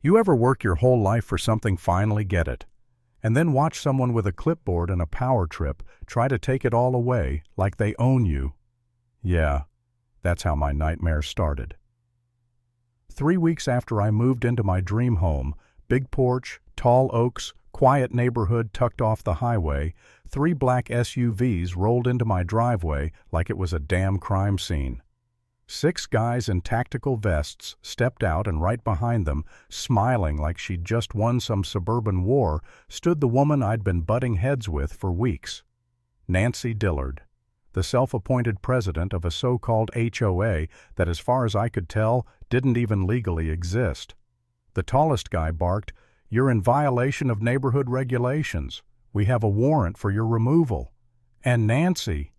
You ever work your whole life for something, finally get it, and then watch someone with a clipboard and a power trip try to take it all away like they own you? Yeah, that's how my nightmare started. 3 weeks after I moved into my dream home, big porch, tall oaks, quiet neighborhood tucked off the highway, 3 black SUVs rolled into my driveway like it was a damn crime scene. 6 guys in tactical vests stepped out, and right behind them, smiling like she'd just won some suburban war, stood the woman I'd been butting heads with for weeks. Nancy Dillard, the self-appointed president of a so-called HOA that, as far as I could tell, didn't even legally exist. The tallest guy barked, "You're in violation of neighborhood regulations. We have a warrant for your removal." And Nancy,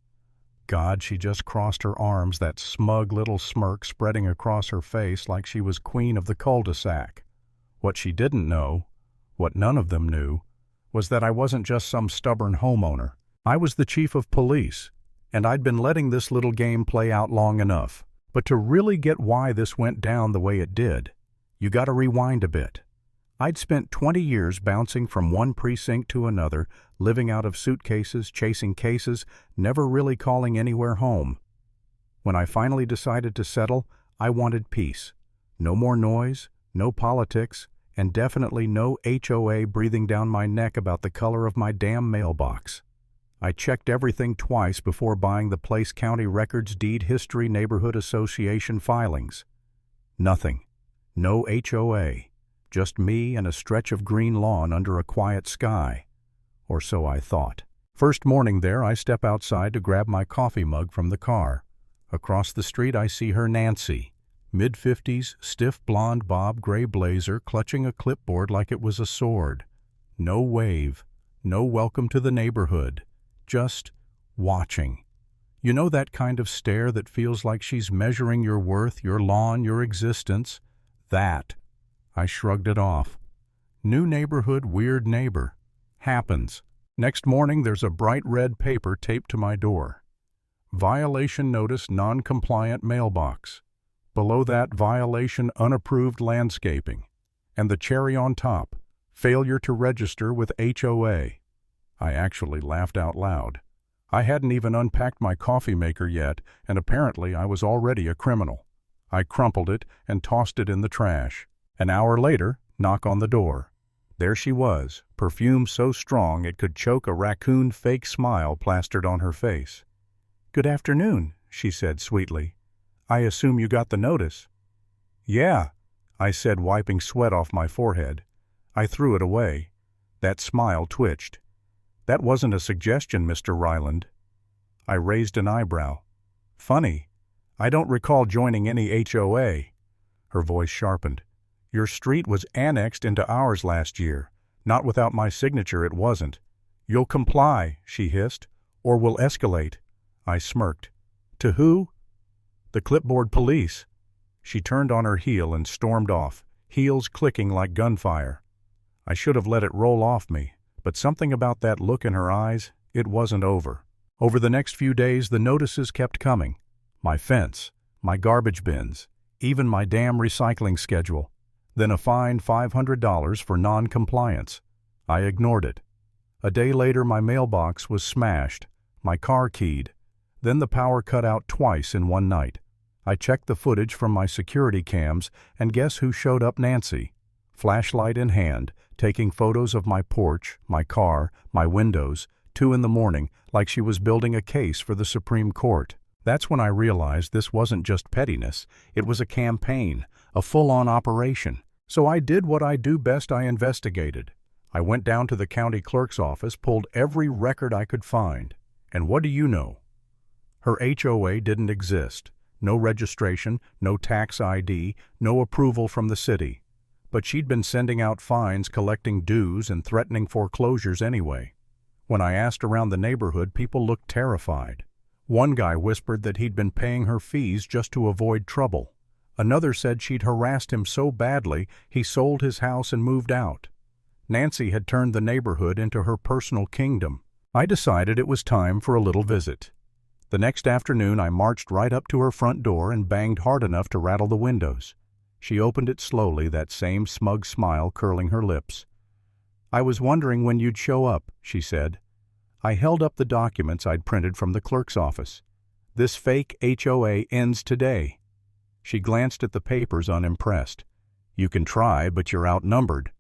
God, she just crossed her arms, that smug little smirk spreading across her face like she was queen of the cul-de-sac. What she didn't know, what none of them knew, was that I wasn't just some stubborn homeowner. I was the chief of police, and I'd been letting this little game play out long enough. But to really get why this went down the way it did, you gotta rewind a bit. I'd spent 20 years bouncing from one precinct to another, living out of suitcases, chasing cases, never really calling anywhere home. When I finally decided to settle, I wanted peace. No more noise, no politics, and definitely no HOA breathing down my neck about the color of my damn mailbox. I checked everything twice before buying the place: county records, deed history, neighborhood association filings. Nothing. No HOA. Just me and a stretch of green lawn under a quiet sky. Or so I thought. First morning there, I step outside to grab my coffee mug from the car. Across the street I see her, Nancy. Mid-50s, stiff blonde bob gray blazer, clutching a clipboard like it was a sword. No wave. No welcome to the neighborhood. Just watching. You know that kind of stare that feels like she's measuring your worth, your lawn, your existence? That. I shrugged it off. New neighborhood, weird neighbor. Happens. Next morning there's a bright red paper taped to my door. Violation notice, non-compliant mailbox. Below that, violation, unapproved landscaping. And the cherry on top, failure to register with HOA. I actually laughed out loud. I hadn't even unpacked my coffee maker yet, and apparently I was already a criminal. I crumpled it and tossed it in the trash. An hour later, knock on the door. There she was, perfume so strong it could choke a raccoon, fake smile plastered on her face. "Good afternoon," she said sweetly. "I assume you got the notice." "Yeah," I said, wiping sweat off my forehead. I threw it away. That smile twitched. "That wasn't a suggestion, Mr. Ryland." I raised an eyebrow. "Funny. I don't recall joining any HOA." Her voice sharpened. "Your street was annexed into ours last year. Not without my signature, it wasn't." "You'll comply," she hissed, "or we'll escalate." I smirked. "To who?" "The clipboard police." She turned on her heel and stormed off, heels clicking like gunfire. I should have let it roll off me, but something about that look in her eyes, it wasn't over. Over the next few days, the notices kept coming. My fence, my garbage bins, even my damn recycling schedule. Then a fine $500 for non-compliance. I ignored it. A day later, my mailbox was smashed, my car keyed. Then the power cut out twice in one night. I checked the footage from my security cams, and guess who showed up? Nancy. Flashlight in hand, taking photos of my porch, my car, my windows, 2 in the morning, like she was building a case for the Supreme Court. That's when I realized this wasn't just pettiness, it was a campaign, a full-on operation. So I did what I do best: I investigated. I went down to the county clerk's office, pulled every record I could find. And what do you know? Her HOA didn't exist. No registration, no tax ID, no approval from the city. But she'd been sending out fines, collecting dues, and threatening foreclosures anyway. When I asked around the neighborhood, people looked terrified. One guy whispered that he'd been paying her fees just to avoid trouble. Another said she'd harassed him so badly he sold his house and moved out. Nancy had turned the neighborhood into her personal kingdom. I decided it was time for a little visit. The next afternoon I marched right up to her front door and banged hard enough to rattle the windows. She opened it slowly, that same smug smile curling her lips. "I was wondering when you'd show up," she said. I held up the documents I'd printed from the clerk's office. "This fake HOA ends today." She glanced at the papers unimpressed. "You can try, but you're outnumbered."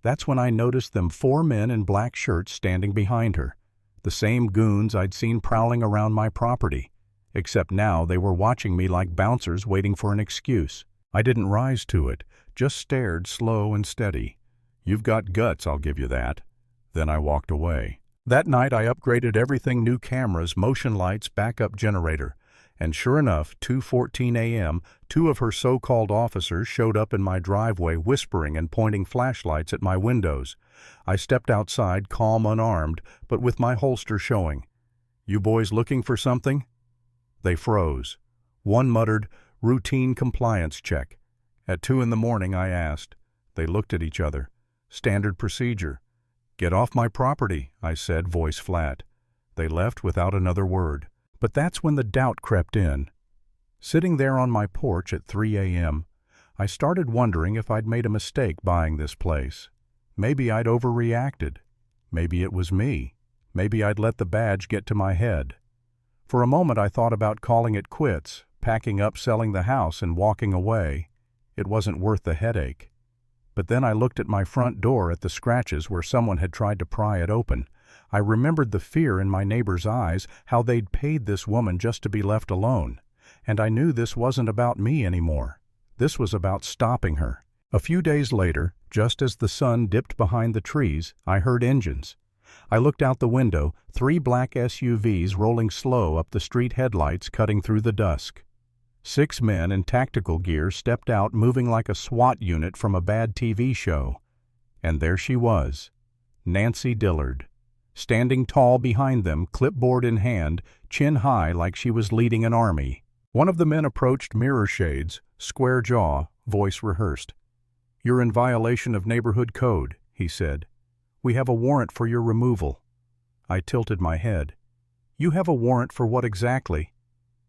That's when I noticed them 4 men in black shirts standing behind her, the same goons I'd seen prowling around my property, except now they were watching me like bouncers waiting for an excuse. I didn't rise to it, just stared slow and steady. "You've got guts, I'll give you that." Then I walked away. That night I upgraded everything: new cameras, motion lights, backup generator. And sure enough, 2:14 a.m., 2 of her so-called officers showed up in my driveway whispering and pointing flashlights at my windows. I stepped outside, calm, unarmed, but with my holster showing. "You boys looking for something?" They froze. One muttered, "Routine compliance check." At 2 in the morning I asked. They looked at each other. "Standard procedure." "Get off my property," I said, voice flat. They left without another word. But that's when the doubt crept in. Sitting there on my porch at 3 a.m., I started wondering if I'd made a mistake buying this place. Maybe I'd overreacted. Maybe it was me. Maybe I'd let the badge get to my head. For a moment I thought about calling it quits, packing up, selling the house, and walking away. It wasn't worth the headache. But then I looked at my front door, at the scratches where someone had tried to pry it open. I remembered the fear in my neighbor's eyes, how they'd paid this woman just to be left alone. And I knew this wasn't about me anymore. This was about stopping her. A few days later, just as the sun dipped behind the trees, I heard engines. I looked out the window, 3 black SUVs rolling slow up the street, headlights cutting through the dusk. 6 men in tactical gear stepped out, moving like a SWAT unit from a bad TV show. And there she was, Nancy Dillard, standing tall behind them, clipboard in hand, chin high like she was leading an army. One of the men approached, mirror shades, square jaw, voice rehearsed. "You're in violation of neighborhood code," he said. "We have a warrant for your removal." I tilted my head. "You have a warrant for what exactly?"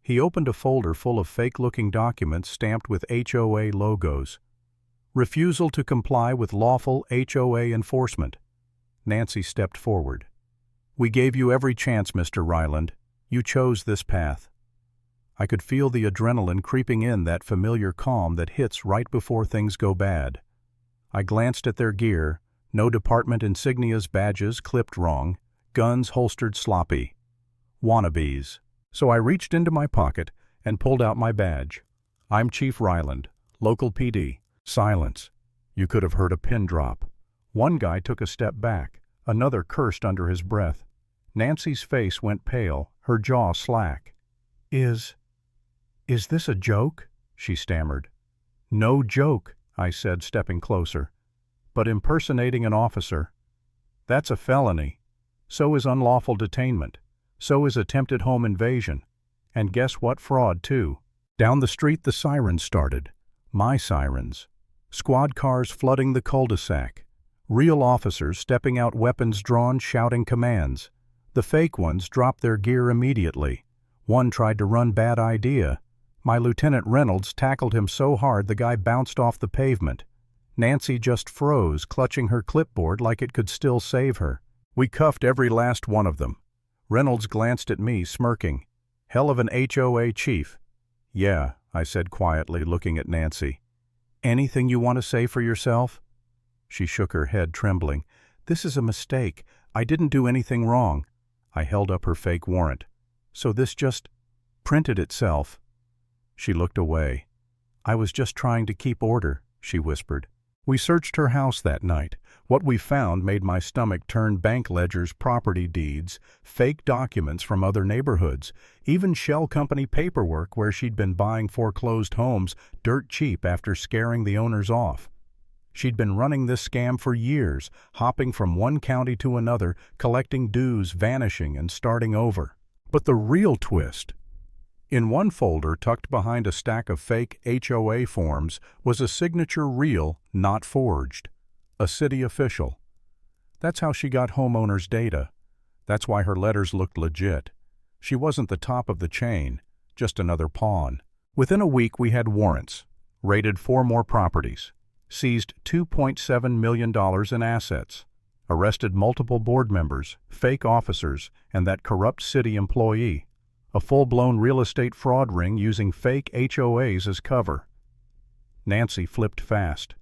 He opened a folder full of fake-looking documents stamped with HOA logos. "Refusal to comply with lawful HOA enforcement." Nancy stepped forward. "We gave you every chance, Mr. Ryland. You chose this path." I could feel the adrenaline creeping in, that familiar calm that hits right before things go bad. I glanced at their gear. No department insignias, badges clipped wrong, guns holstered sloppy. Wannabes. So I reached into my pocket and pulled out my badge. "I'm Chief Ryland, local PD." Silence. You could have heard a pin drop. One guy took a step back. Another cursed under his breath. Nancy's face went pale, her jaw slack. Is this a joke?" she stammered. "No joke," I said, stepping closer. "But impersonating an officer, that's a felony. So is unlawful detainment. So is attempted home invasion. And guess what? Fraud, too." Down the street the sirens started. My sirens. Squad cars flooding the cul-de-sac. Real officers stepping out, weapons drawn, shouting commands. The fake ones dropped their gear immediately. One tried to run, bad idea. My Lieutenant Reynolds tackled him so hard the guy bounced off the pavement. Nancy just froze, clutching her clipboard like it could still save her. We cuffed every last one of them. Reynolds glanced at me, smirking. "Hell of an HOA chief." "Yeah," I said quietly, looking at Nancy. "Anything you want to say for yourself?" She shook her head, trembling. "This is a mistake. I didn't do anything wrong." I held up her fake warrant. "So this just printed itself?" She looked away. "I was just trying to keep order," she whispered. We searched her house that night. What we found made my stomach turn: bank ledgers, property deeds, fake documents from other neighborhoods, even shell company paperwork where she'd been buying foreclosed homes dirt cheap after scaring the owners off. She'd been running this scam for years, hopping from one county to another, collecting dues, vanishing, and starting over. But the real twist: in one folder, tucked behind a stack of fake HOA forms, was a signature real, not forged. A city official. That's how she got homeowners' data. That's why her letters looked legit. She wasn't the top of the chain, just another pawn. Within a week we had warrants. raided 4 more properties, seized $2.7 million in assets, arrested multiple board members, fake officers, and that corrupt city employee, a full-blown real estate fraud ring using fake HOAs as cover. Nancy flipped fast,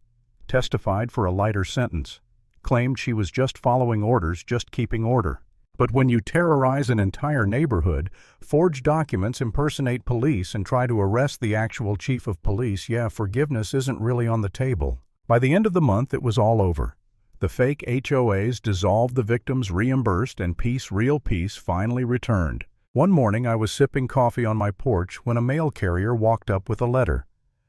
testified for a lighter sentence, claimed she was just following orders, just keeping order. But when you terrorize an entire neighborhood, forge documents, impersonate police, and try to arrest the actual chief of police, yeah, forgiveness isn't really on the table. By the end of the month, it was all over. The fake HOAs dissolved, the victims reimbursed, and peace, real peace, finally returned. One morning I was sipping coffee on my porch when a mail carrier walked up with a letter.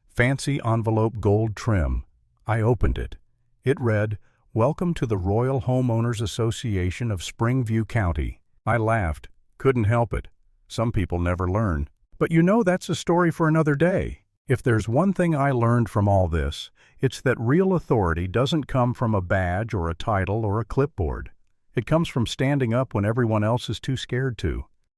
Fancy envelope, gold trim. I opened it. It read, "Welcome to the Royal Homeowners Association of Springview County." I laughed. Couldn't help it. Some people never learn. But you know, that's a story for another day. If there's one thing I learned from all this, it's that real authority doesn't come from a badge or a title or a clipboard. It comes from standing up when everyone else is too scared to.